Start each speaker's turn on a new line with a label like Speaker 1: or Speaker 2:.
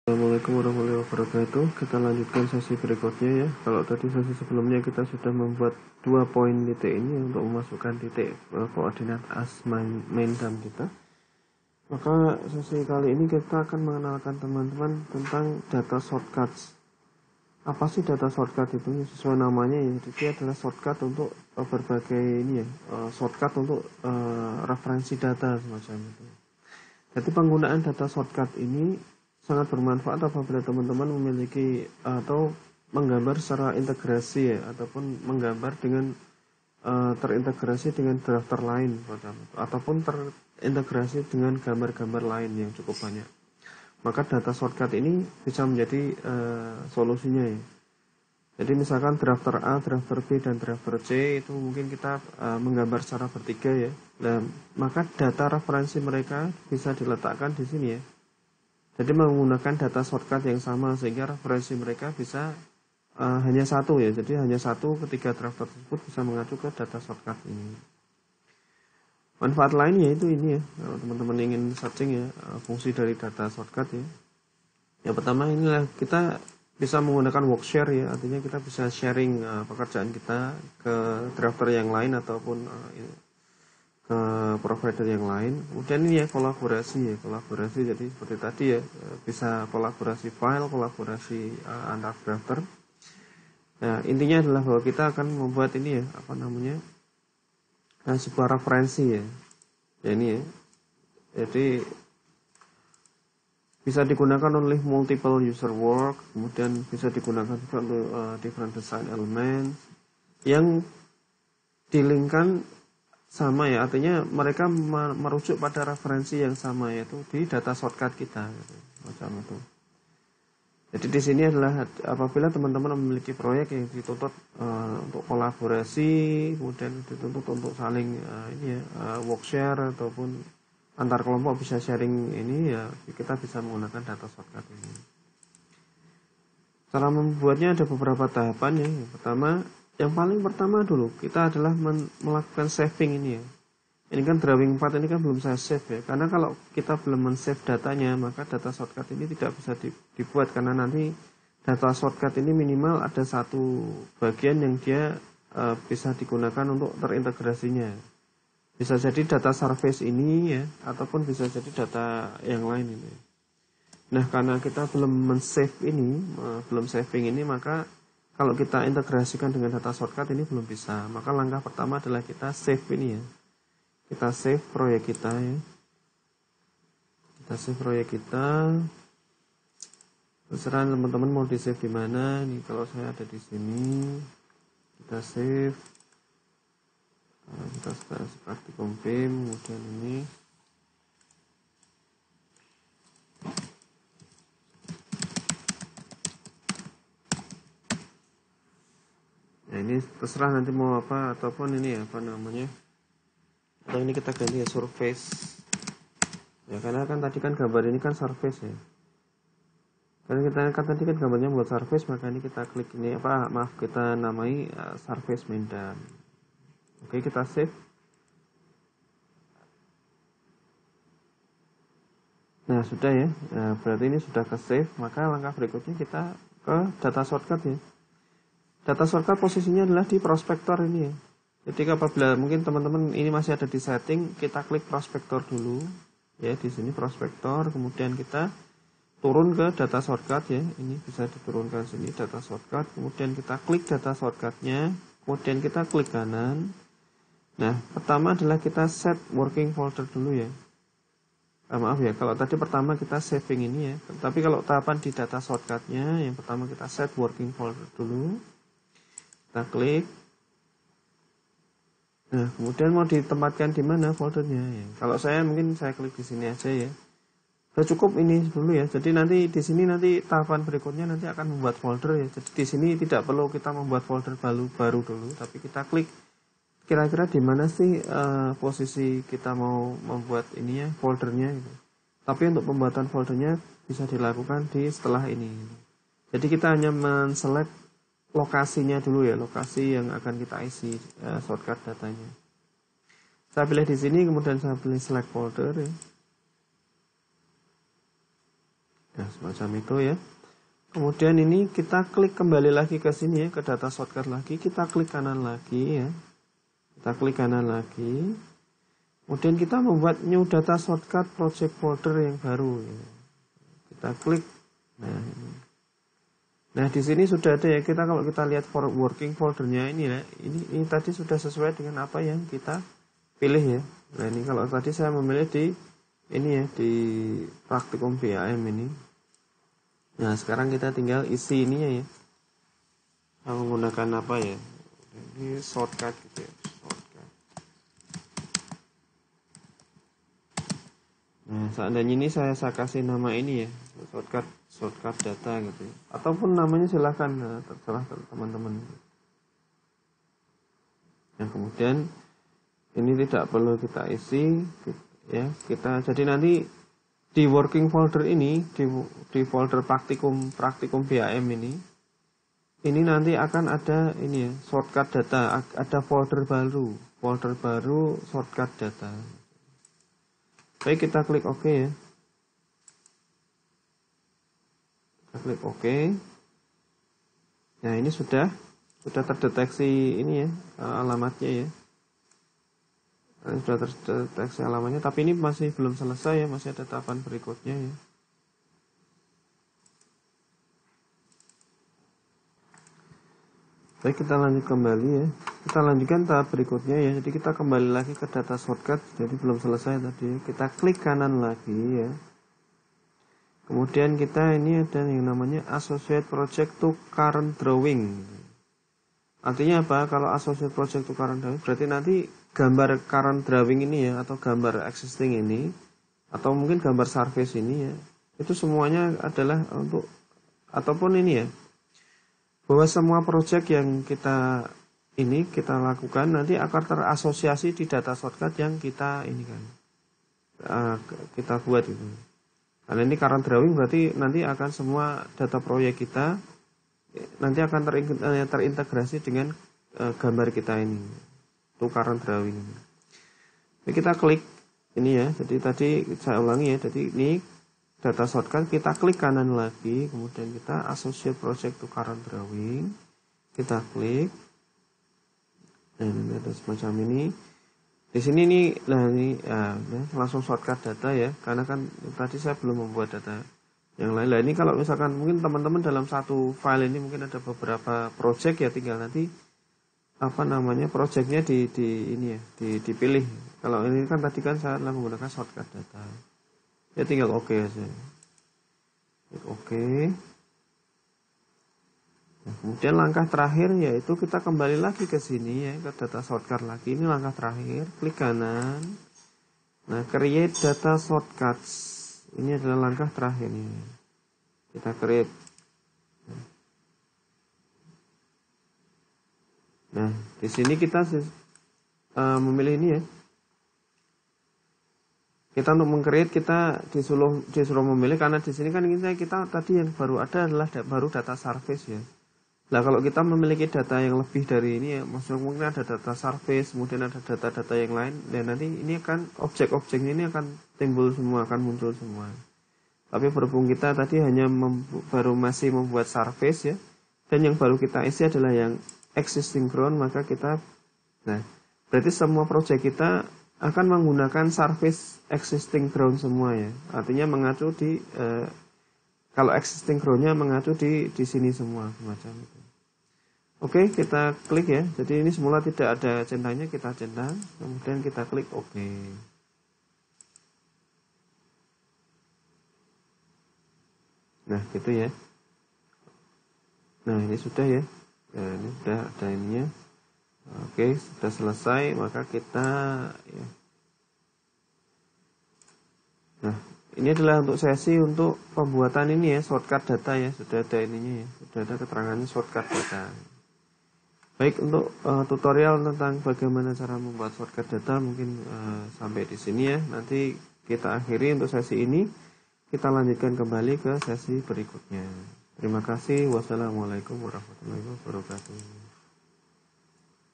Speaker 1: Assalamualaikum warahmatullahi wabarakatuh. Kita lanjutkan sesi berikutnya ya. Kalau tadi sesi sebelumnya kita sudah membuat 2 poin titik ini untuk memasukkan titik koordinat as main dam kita. Maka sesi kali ini kita akan mengenalkan teman-teman tentang data shortcuts. Apa sih data shortcut itu? Sesuai namanya ya, dia adalah shortcut untuk berbagai ini ya, shortcut untuk referensi data semacam itu. Jadi penggunaan data shortcut ini sangat bermanfaat apabila teman-teman memiliki atau menggambar secara integrasi ya, ataupun menggambar dengan terintegrasi dengan drafter lain ataupun terintegrasi dengan gambar-gambar lain yang cukup banyak. Maka data shortcut ini bisa menjadi solusinya ya. Jadi misalkan drafter A, drafter B, dan drafter C itu mungkin kita menggambar secara vertikal ya. Nah, maka data referensi mereka bisa diletakkan di sini ya. Jadi menggunakan data shortcut yang sama sehingga referensi mereka bisa hanya satu ya. Jadi hanya satu ketika drafter tersebut bisa mengacu ke data shortcut ini. Manfaat lain yaitu ini ya, kalau teman-teman ingin searching ya fungsi dari data shortcut ya. Yang pertama inilah kita bisa menggunakan workshare ya, artinya kita bisa sharing pekerjaan kita ke drafter yang lain ataupun ke provider yang lain. Kemudian ini ya kolaborasi jadi seperti tadi ya, bisa kolaborasi file, kolaborasi antar drafter. Nah intinya adalah bahwa kita akan membuat ini ya sebuah referensi ya. Ini ya, jadi bisa digunakan oleh multiple user work, kemudian bisa digunakan juga untuk different design element yang dilingkan sama ya, artinya mereka merujuk pada referensi yang sama yaitu di data shortcut kita gitu, macam itu. Jadi di sini adalah apabila teman-teman memiliki proyek yang dituntut untuk kolaborasi, kemudian dituntut untuk saling workshare ataupun antar kelompok bisa sharing ini ya, kita bisa menggunakan data shortcut ini. Cara membuatnya ada beberapa tahapan ya. Yang paling pertama dulu kita adalah melakukan saving ini ya. Ini kan drawing 4 ini kan belum saya save ya. Karena kalau kita belum men-save datanya, maka data shortcut ini tidak bisa dibuat karena nanti data shortcut ini minimal ada satu bagian yang dia bisa digunakan untuk terintegrasinya. Bisa jadi data service ini ya, ataupun bisa jadi data yang lain ini. Nah, karena kita belum men-save ini, belum saving ini, maka kalau kita integrasikan dengan data shortcut ini belum bisa. Maka langkah pertama adalah kita save ini ya. Kita save proyek kita ya. Kita save proyek kita. Terserah teman-teman mau di save di mana. Nih kalau saya ada di sini, kita save. Kita seperti confirm, kemudian ini. Nah ini terserah nanti mau apa ataupun ini apa namanya. Atau ini kita ganti ya surface. Ya karena kan tadi kan gambar ini kan surface ya. Karena kita kan tadi kan gambarnya buat surface, maka ini kita klik ini kita namai surface main dam. Oke, kita save. Nah sudah ya. Nah, berarti ini sudah ke save. Maka langkah berikutnya kita ke data shortcut ya. Data shortcut posisinya adalah di prospektor ini ya. Jadi apabila mungkin teman-teman ini masih ada di setting, kita klik prospektor dulu ya, di sini prospektor, kemudian kita turun ke data shortcut ya. Ini bisa diturunkan sini data shortcut, kemudian kita klik data shortcutnya, kemudian kita klik kanan. Nah, pertama adalah kita set working folder dulu ya. Maaf ya, kalau tadi pertama kita saving ini ya. Tapi kalau tahapan di data shortcutnya, yang pertama kita set working folder dulu. Kita klik. Nah, kemudian mau ditempatkan di mana foldernya ya. Kalau saya mungkin saya klik di sini aja ya. Sudah cukup ini dulu ya. Jadi nanti di sini nanti tahapan berikutnya nanti akan membuat folder ya. Jadi di sini tidak perlu kita membuat folder baru dulu, tapi kita klik kira-kira di mana sih posisi kita mau membuat ini ya, foldernya gitu. Tapi untuk pembuatan foldernya bisa dilakukan di setelah ini. Jadi kita hanya men-select lokasinya dulu ya, lokasi yang akan kita isi shortcut datanya. Saya pilih di sini, kemudian saya pilih select folder ya. Nah, semacam itu ya. Kemudian ini kita klik kembali lagi ke sini ya, ke data shortcut lagi, kita klik kanan lagi ya. Kita klik kanan lagi. Kemudian kita membuat new data shortcut project folder yang baru ya. Kita klik. Nah, di sini sudah ada ya. Kita kalau kita lihat working foldernya ini ya, ini tadi sudah sesuai dengan apa yang kita pilih ya. Nah, ini kalau tadi saya memilih di ini ya, di praktikum BAM ini. Nah, sekarang kita tinggal isi ini ya. Menggunakan apa ya? Ini shortcut gitu ya. Shortcut. Nah, seandainya ini saya kasih nama ini ya, shortcut data gitu ya. Ataupun namanya silahkan, terserah teman-teman. Nah, kemudian ini tidak perlu kita isi ya. Jadi nanti di working folder ini, di folder praktikum BAM ini nanti akan ada ini ya, shortcut data, ada folder baru shortcut data. Baik, kita klik OK ya. Kita klik OK. Nah, ini sudah terdeteksi ini ya, alamatnya ya. Sudah terdeteksi alamatnya, tapi ini masih belum selesai ya, masih ada tahapan berikutnya ya. Baik, kita lanjut kembali ya. Kita lanjutkan tahap berikutnya ya. Jadi kita kembali lagi ke data shortcut. Jadi belum selesai tadi. Kita klik kanan lagi ya. Kemudian kita ini ada yang namanya associate project to current drawing. Artinya apa? Kalau associate project to current drawing berarti nanti gambar current drawing ini ya, atau gambar existing ini, atau mungkin gambar surface ini ya, itu semuanya adalah untuk, ataupun ini ya, bahwa semua project yang kita lakukan nanti akan terasosiasi di data shortcut yang kita ini kan kita buat itu. Karena ini current drawing berarti nanti akan semua data proyek kita nanti akan terintegrasi dengan gambar kita ini, itu current drawing. Jadi kita klik ini ya. Jadi tadi saya ulangi ya. Jadi ini data shortcut, kita klik kanan lagi, kemudian kita associate project to current drawing, kita klik. Nah, ini ada semacam ini. Di sini nih, langsung shortcut data ya, karena kan tadi saya belum membuat data yang lain. Nah, ini kalau misalkan mungkin teman-teman dalam satu file ini mungkin ada beberapa project ya, tinggal nanti projectnya dipilih. Kalau ini kan tadi kan saya menggunakan shortcut data. Ya tinggal OK aja. Oke. Nah, kemudian langkah terakhir yaitu kita kembali lagi ke sini ya, ke data shortcut lagi. Ini langkah terakhir, klik kanan. Nah, create data shortcuts. Ini adalah langkah terakhir nih. Kita create. Nah, di sini kita memilih ini ya. Kita untuk meng-create kita disuruh memilih, karena di sini kan kita tadi yang baru ada adalah baru data surface ya. Nah, kalau kita memiliki data yang lebih dari ini ya, maksudnya mungkin ada data surface, kemudian ada data-data yang lain, dan nanti ini akan objek-objeknya ini akan timbul semua, akan muncul semua. Tapi berhubung kita tadi hanya baru masih membuat surface ya, dan yang baru kita isi adalah yang existing ground, maka kita, nah berarti semua project kita akan menggunakan surface existing ground semua ya. Artinya mengacu di kalau existing groundnya mengacu di sini semua semacam itu. Oke, kita klik ya. Jadi ini semula tidak ada centangnya, kita centang, kemudian kita klik OK. Nah, gitu ya. Nah, ini sudah ya. Nah, ini sudah ada ininya. Oke, sudah selesai, maka kita ya. Nah, ini adalah untuk sesi untuk pembuatan ini ya, shortcut data ya, sudah ada ininya ya, sudah ada keterangannya shortcut data. Baik, untuk tutorial tentang bagaimana cara membuat shortcut data mungkin sampai di sini ya. Nanti kita akhiri untuk sesi ini, kita lanjutkan kembali ke sesi berikutnya. Terima kasih. Wassalamualaikum warahmatullahi wabarakatuh.